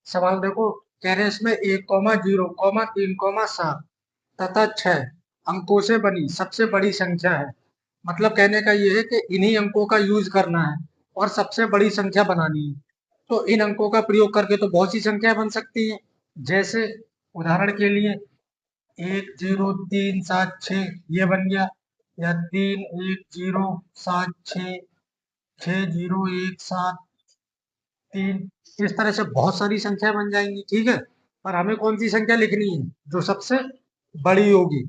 सवाल देखो, कह रहे हैं इसमें 1,0,3,7 तथा 6 अंकों से बनी सबसे बड़ी संख्या है। मतलब कहने का ये है कि इन्हीं अंकों का यूज करना है और सबसे बड़ी संख्या बनानी है। तो इन अंकों का प्रयोग करके तो बहुत सी संख्याएं बन सकती हैं। जैसे उदाहरण के लिए 1,0,3,7,6 ये बन गया, या 3,1,0,7,6, 6,0,1,7,3, इस तरह से बहुत सारी संख्या बन जाएंगी। ठीक है, पर हमें कौन सी संख्या लिखनी है जो सबसे बड़ी होगी।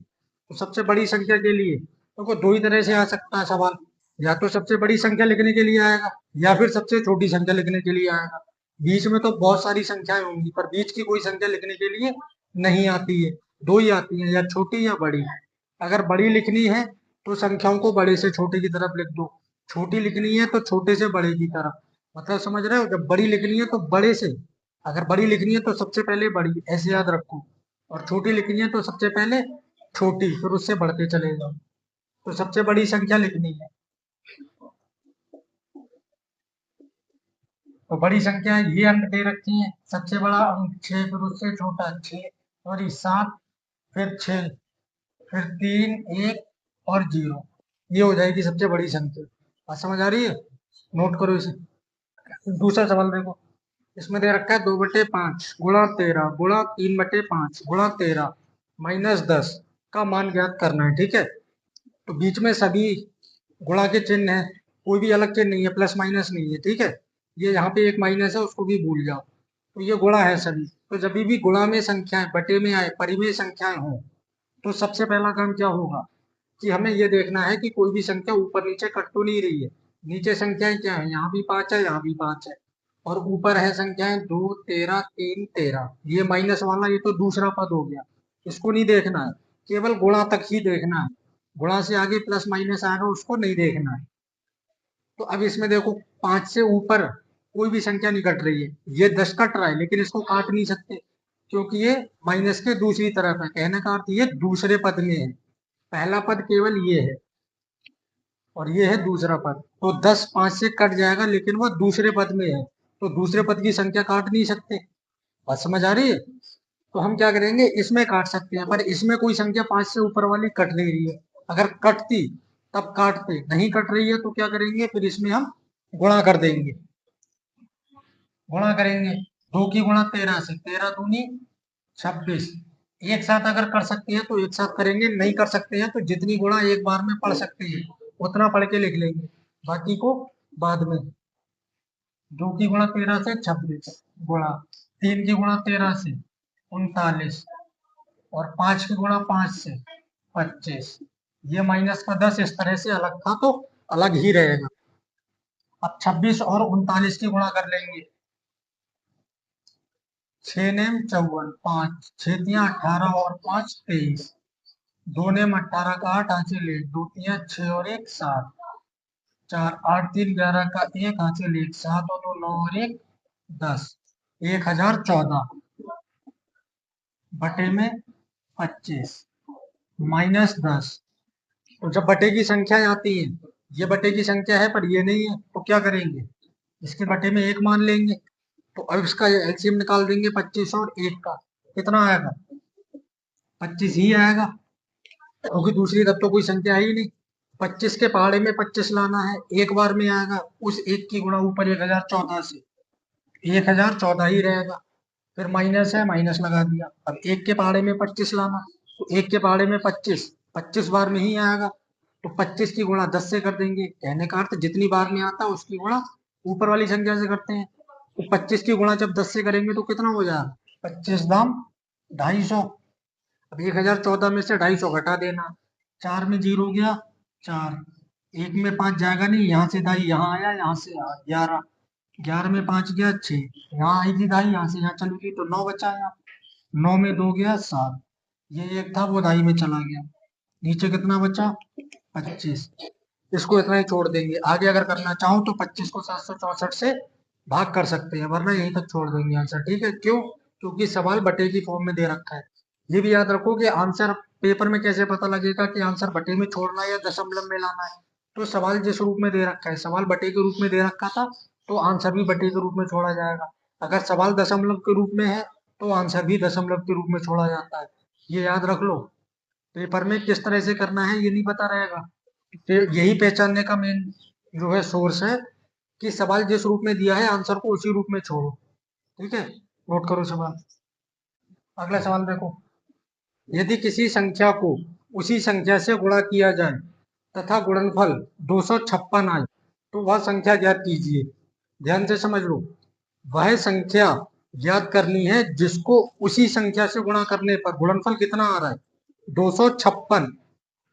तो सबसे बड़ी संख्या के लिए तो दो ही तरह से आ सकता है सवाल, या तो सबसे बड़ी संख्या लिखने के लिए आएगा या फिर सबसे छोटी संख्या लिखने के लिए आएगा। बीच में तो बहुत सारी संख्याएं होंगी पर बीच की कोई संख्या लिखने के लिए नहीं आती है। दो ही आती है, या छोटी या बड़ी। अगर बड़ी लिखनी है तो संख्याओं को बड़े से छोटे की तरफ लिख दो, छोटी लिखनी है तो छोटे से बड़े की तरफ। मतलब समझ रहे हो, जब बड़ी लिखनी है तो बड़े से, अगर बड़ी लिखनी है तो सबसे पहले बड़ी, ऐसे याद रखो। और छोटी लिखनी है तो सबसे पहले छोटी, फिर उससे बढ़ते चले जाओ। तो सबसे बड़ी संख्या लिखनी है, तो बड़ी संख्या ये अंक दे रखी है। सबसे बड़ा अंक 6, फिर उससे छोटा 6, सॉरी 7, फिर 6, फिर 3, 1 और 0। ये हो जाएगी सबसे बड़ी संख्या। बात समझ आ रही है? नोट करो इसे। दूसरा सवाल देखो, इसमें दे रखा है 2/5 गुणा 13 गुणा 3/5 गुणा 13 -10 का मान ज्ञात करना है। ठीक है, तो बीच में सभी गुणा के चिन्ह है, कोई भी अलग चिन्ह नहीं है, प्लस माइनस नहीं है। ठीक है, ये यहाँ पे एक माइनस है, उसको भी भूल जाओ। तो ये गुणा है सभी। तो जब भी गुणा में संख्याएं बटे में आए, परिमेय संख्याएं हो, तो सबसे पहला काम क्या होगा कि हमें ये देखना है कि कोई भी संख्या ऊपर नीचे कट तो नहीं रही है। नीचे संख्याएं क्या है, यहाँ भी 5 है, यहाँ भी 5 है, और ऊपर है संख्याएं 2, 13, 3, 13। ये माइनस वाला ये तो दूसरा पद हो गया, इसको नहीं देखना है, केवल गुणा तक ही देखना है। गुणा से आगे प्लस माइनस आएगा उसको नहीं देखना है। तो अब इसमें देखो, 5 से ऊपर कोई भी संख्या नहीं कट रही है। ये 10 कट रहा है लेकिन इसको काट नहीं सकते, क्योंकि ये माइनस के दूसरी तरफ है। कहने का अर्थ ये दूसरे पद में है। पहला पद केवल ये है और ये है दूसरा पद। तो 10 5 से कट जाएगा लेकिन वो दूसरे पद में है, तो दूसरे पद की संख्या काट नहीं सकते। बात समझ आ रही है? तो हम क्या करेंगे, इसमें काट सकते हैं, पर इसमें कोई संख्या 5 से ऊपर वाली कट नहीं रही है। अगर कटती तब काटते, नहीं कट रही है तो क्या करेंगे, फिर इसमें हम गुणा कर देंगे। गुणा करेंगे, 2 की गुणा 13 से, 13 दूनी 26। एक साथ अगर कर सकते हैं तो एक साथ करेंगे, नहीं कर सकते हैं तो जितनी गुणा एक बार में पढ़ सकते हैं उतना पढ़ के लिख लेंगे, बाकी को बाद में। 2 की गुणा 13 से 26 गुणा, 3 की गुणा 13 से 39, और 5 की गुणा 5 से 25। ये माइनस का 10 इस तरह से अलग था तो अलग ही रहेगा। अब 26 और 39 की गुणा कर लेंगे। 6 नेम 54, 5 6 तियां 18 और 5 23, 2 नेम 18 का 8 हासिल 1, 2 तियां 6 और 1 7, 4 8 3 11 का 1 हासिल 1, 7 और 2 9 और 1 10, 1014 बटे में 25 -10। तो जब बटे की संख्या आती है, ये बटे की संख्या है पर ये नहीं है, तो क्या करेंगे, इसके बटे में 1 मान लेंगे। तो अब इसका एलसीएम निकाल देंगे 25 और 1 का। कितना आएगा, 25 ही आएगा, क्योंकि दूसरी तरफ तो कोई संख्या है ही नहीं। 25 के पहाड़े में 25 लाना है, एक बार में आएगा। उस एक की गुणा ऊपर 1014 से, 1014 ही रहेगा। फिर माइनस है, माइनस लगा दिया। अब एक के पहाड़े में 25 लाना, तो एक के पहाड़े में 25, 25 बार में ही आएगा। तो 25 की गुणा 10 से कर देंगे। कहने का अर्थ जितनी बार में आता है उसकी गुणा ऊपर वाली संख्या से करते हैं। तो 25 की गुणा जब 10 से करेंगे तो कितना हो जाएगा, 25 दाम 250। अब 1014 में से 250 घटा देना, 4 में 0 गया 4, 1 में 5 जाएगा नहीं, यहाँ से दाई यहाँ आया, यहाँ से 11, 11 में 5 गया 6, यहाँ आई थी दाई, यहाँ से यहाँ चली गई तो 9 बचा यहाँ, 9 में 2 गया 7, ये एक था वो दाई में चला गया, नीचे कितना बचा 25। इसको इतना ही छोड़ देंगे। आगे अगर करना चाहो तो 25 को 764 से भाग कर सकते हैं, वरना यहीं तक छोड़ देंगे आंसर। ठीक है, क्यों, क्योंकि सवाल बटे की फॉर्म में दे रखा है। ये भी याद रखो कि आंसर पेपर में कैसे पता लगेगा कि आंसर बटे में छोड़ना है या दशमलव में लाना है। तो सवाल जिस रूप में दे रखा है, सवाल बटे के रूप में दे रखा था तो आंसर भी बटे के रूप में छोड़ा जाएगा। अगर सवाल दशमलव के रूप में है तो आंसर भी दशमलव के रूप में छोड़ा जाता है। ये याद रख लो। पेपर में किस तरह से करना है ये नहीं पता रहेगा। फिर यही पहचानने का मेन जो है सोर्स है कि सवाल जिस रूप में दिया है आंसर को उसी रूप में छोड़ो। ठीक है, नोट करो सवाल। अगला सवाल देखो, यदि किसी संख्या को उसी संख्या से गुणा किया जाए तथा गुणनफल 256 आए तो वह संख्या ज्ञात कीजिए। ध्यान से समझ लो, वह संख्या ज्ञात करनी है जिसको उसी संख्या से गुणा करने पर गुणनफल कितना आ रहा है, 256।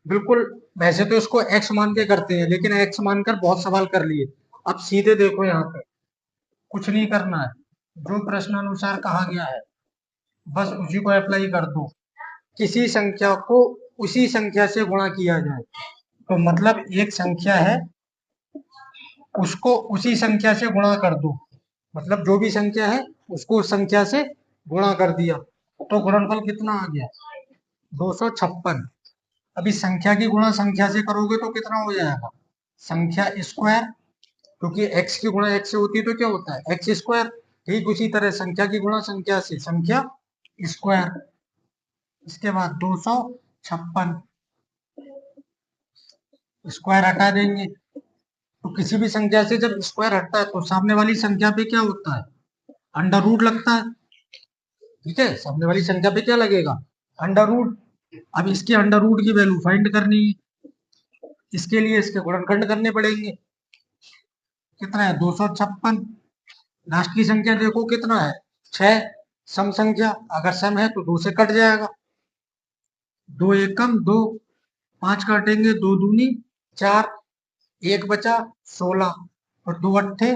बिल्कुल, वैसे तो इसको x मान के करते हैं लेकिन x मानकर बहुत सवाल कर लिए। अब सीधे देखो, यहाँ पे कुछ नहीं करना है, जो प्रश्नानुसार कहा गया है बस उसी को अप्लाई कर दो। किसी संख्या को उसी संख्या से गुणा किया जाए तो मतलब एक संख्या है उसको उसी संख्या से गुणा कर दो, मतलब जो भी संख्या है उसको उस संख्या से गुणा कर दिया तो गुणनफल कितना आ गया, 256। अभी संख्या की गुणा संख्या से करोगे तो कितना हो जाएगा, संख्या स्क्वायर, क्योंकि x की गुणा x से होती है तो क्या होता है एक्स स्क्वायर। ठीक उसी तरह संख्या की गुणा संख्या से संख्या स्क्वायर। इसके बाद 256 स्क्वायर हटा देंगे तो किसी भी संख्या से जब स्क्वायर हटता है तो सामने वाली संख्या पे क्या होता है, अंडर रूट लगता है। ठीक है, सामने वाली संख्या पे क्या लगेगा, अंडर रूट। अब इसके अंडर रूट की वैल्यू फाइंड करनी है, इसके लिए इसके गुणनखंड करने पड़ेंगे। कितना है, 256। लास्ट की संख्या देखो कितना है, 6। सम संख्या, अगर सम है तो 2 से कट जाएगा, 2 एकम 2, 5 काटेंगे 2 दूनी 4, 1 बचा 16 और 2 अट्ठे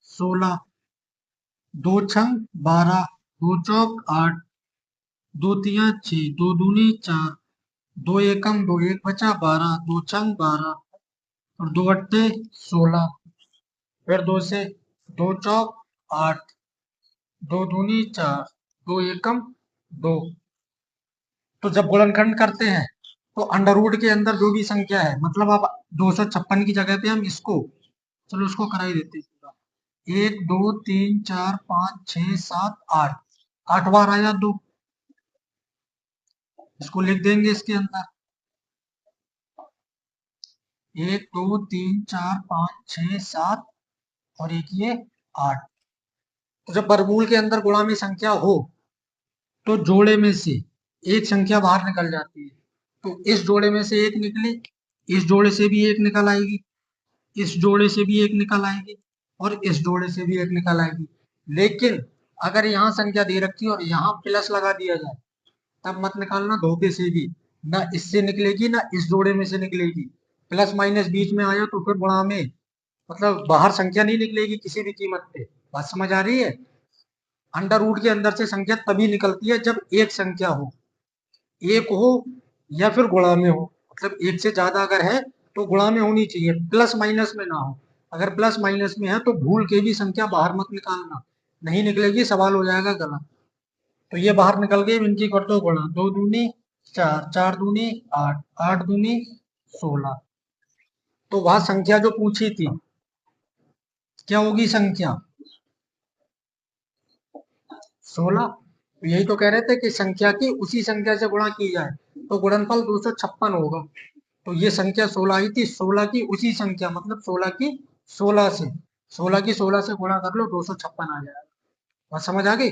16, 2 छंग 12, 2 चौक 8, 2 तिया 6, 2 दूनी 4, 2 एकम 2, 1 बचा 12, 2 छंग 12 और 2 अट्ठे 16, फिर 2 से 2 चौक 8, 2 दूनी 4, 2 एकम 2। तो जब गुणनखंड करते हैं तो अंडर रूट के अंदर जो भी संख्या है, मतलब अब 256 की जगह पे हम इसको, चलो इसको करा ही देते हैं पूरा। 1 2 3 4 5 6 7 8, 8 बार आया 2, इसको लिख देंगे इसके अंदर। 1 2 3 4 5 6 7 और एक ये 8। तो जब वर्गमूल के अंदर गुणा में संख्या हो तो जोड़े में से एक संख्या बाहर निकल जाती है, तो इस जोड़े में से एक निकली, इस जोड़े से भी एक निकल आएगी, इस जोड़े से भी एक निकल आएगी और इस जोड़े से भी एक निकल आएगी। लेकिन अगर यहाँ संख्या दे रखी है और यहाँ प्लस लगा दिया जाए तब मत निकालना धोखे से भी, ना इससे निकलेगी ना इस जोड़े में से निकलेगी। प्लस माइनस बीच में आया तो फिर गुणा में मतलब बाहर संख्या नहीं निकलेगी किसी भी कीमत पे। बात समझ आ रही है, अंडर रूट के अंदर से संख्या तभी निकलती है जब एक संख्या हो, एक हो या फिर गुणा में हो, मतलब एक से ज्यादा अगर है तो गुणा में होनी चाहिए, प्लस माइनस में ना हो। अगर प्लस माइनस में है तो भूल के भी संख्या बाहर मत निकालना, नहीं निकलेगी सवाल हो जाएगा गलत। तो ये बाहर निकल गई, इनकी कर दो गुणा, 2 दूनी 4, 4 दूनी 8, 8 दूनी 16। तो वह संख्या जो पूछी थी क्या होगी संख्या, 16। तो यही तो कह रहे थे कि संख्या की उसी संख्या से गुणा की जाए तो गुणनफल 256 होगा। तो ये संख्या 16 आई थी, 16 की उसी संख्या मतलब 16 की 16 से, 16 की 16 से गुणा कर लो 256 आ जाएगा। बात समझ आ गई,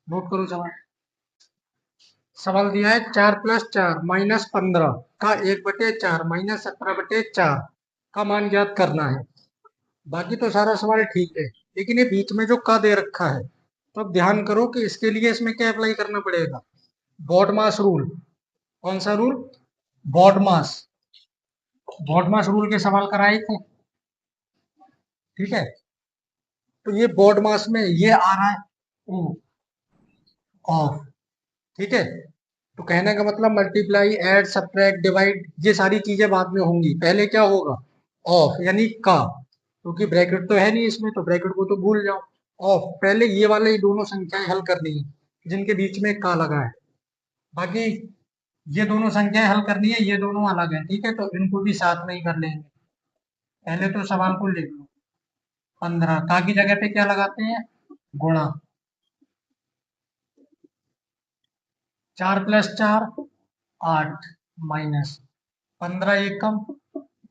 नोट करो सवाल। सवाल दिया है 4 + 4 - 15 का 1/4 - 17/4 का मान ज्ञात करना है। बाकी तो सारा सवाल ठीक है लेकिन ये बीच में जो का दे रखा है तो अब ध्यान करो कि इसके लिए इसमें क्या अप्लाई करना पड़ेगा, बॉडमास रूल। कौन सा रूल, बॉडमास। बॉडमास रूल के सवाल कराए थे। ठीक है, तो ये बॉडमास में ये आ रहा है ऑफ। ठीक है, तो कहने का मतलब मल्टीप्लाई ऐड सब्ट्रैक्ट डिवाइड ये सारी चीजें बाद में होंगी, पहले क्या होगा, ऑफ यानी का, क्योंकि ब्रैकेट तो है नहीं इसमें तो ब्रैकेट को तो भूल जाओ। ऑफ, पहले ये वाले ही दोनों संख्याएं हल करनी है जिनके बीच में का लगा है। बाकी ये दोनों संख्याएं हल करनी है, ये दोनों अलग है। ठीक है, तो इनको भी साथ में ही कर लेंगे। पहले तो सवाल को लिख लो, 15 का की जगह पे क्या लगाते हैं, गुणा 4 + 4 8 माइनस 15 एकम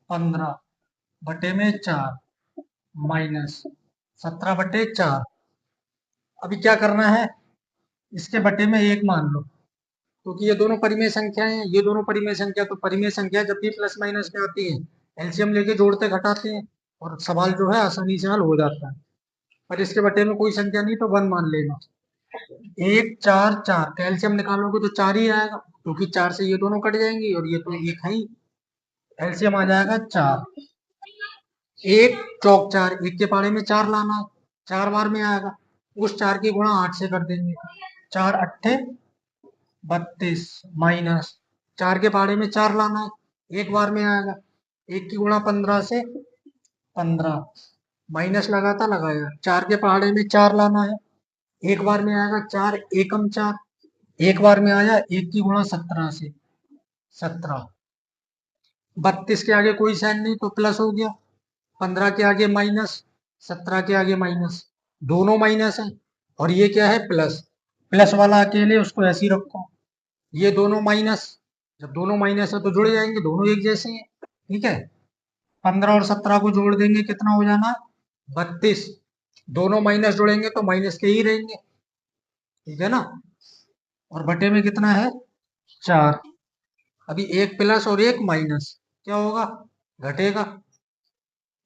15 बटे में 4 माइनस 17/4। अभी क्या करना है, इसके बटे में 1 मान लो, क्योंकि ये दोनों परिमेय संख्या हैं, ये दोनों परिमेय संख्या, तो परिमेय संख्या जब भी प्लस माइनस में आती है एलसीएम लेके जोड़ते घटाते हैं और सवाल जो है आसानी से हल हो जाता है। पर इसके बटे में कोई संख्या नहीं तो 1 मान लेना। 1 4 4 का एलसीएम निकालोगे तो 4 ही आएगा, क्योंकि 4 से ये दोनों कट जाएंगी और ये तो 1 है ही। एलसीएम आ जाएगा 4। 1 चौक 4, 1 के पारे में 4 लाना है, 4 बार में आएगा, उस 4 की गुणा 8 से कर देंगे, 4 अट्ठे 32 माइनस 4 के पारे में 4 लाना है, 1 बार में आएगा, 1 की गुणा 15 से 15 माइनस लगाता लगाया, 4 के पहाड़े में 4 लाना है, 1 बार में आएगा, 4 एकम 4, 1 बार में आया, 1 की गुणा 17 से 17, 32 के आगे कोई साइन नहीं तो प्लस हो गया, 15 के आगे माइनस, 17 के आगे माइनस, दोनों माइनस है और ये क्या है प्लस, प्लस वाला अकेले उसको ऐसे ही रखो, ये दोनों माइनस, जब दोनों माइनस है तो जुड़ जाएंगे, दोनों एक जैसे हैं, ठीक है। 15 और 17 को जोड़ देंगे, कितना हो जाना 32, दोनों माइनस जोड़ेंगे तो माइनस के ही रहेंगे, ठीक है ना। और बटे में कितना है 4। अभी एक प्लस और एक माइनस क्या होगा, घटेगा,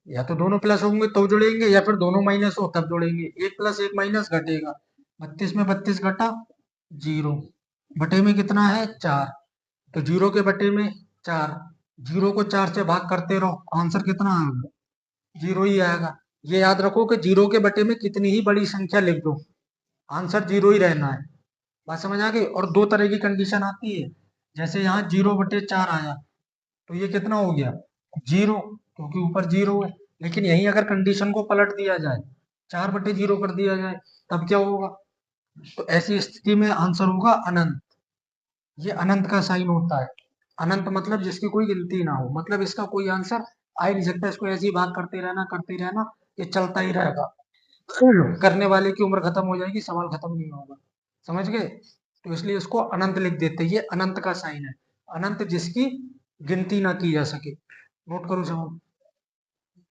या तो दोनों प्लस होंगे तो जुड़ेंगे या फिर दोनों माइनस हो तब जोड़ेंगे, 1 + 1 माइनस घटेगा, 32 में 32 घटा 0, बटे में कितना है 4, तो 0 के बटे में 4, 0 को 4 से भाग करते रहो, आंसर कितना आएगा 0 ही आएगा। ये याद रखो कि 0 के बटे में कितनी ही बड़ी संख्या लिख दो, आंसर 0 ही रहना है। बात समझ आ गई। और दो तरह की कंडीशन आती है, जैसे यहाँ 0/4 आया तो ये कितना हो गया 0, क्योंकि ऊपर 0 है। लेकिन यही अगर कंडीशन को पलट दिया जाए, 4/0 कर दिया जाए, तब क्या होगा, तो ऐसी स्थिति में आंसर होगा अनंत। ये अनंत का साइन होता है, अनंत मतलब जिसकी कोई गिनती ना हो, मतलब इसका कोई आंसर आ ही नहीं सकता, इसको ऐसे ही भाग करते रहना, ये चलता ही रहेगा, करने वाले की उम्र खत्म हो जाएगी, सवाल खत्म नहीं होगा, समझ गए। तो इसलिए इसको अनंत लिख देते हैं, ये अनंत का साइन है, अनंत जिसकी गिनती ना की जा सके। नोट करो सवाल।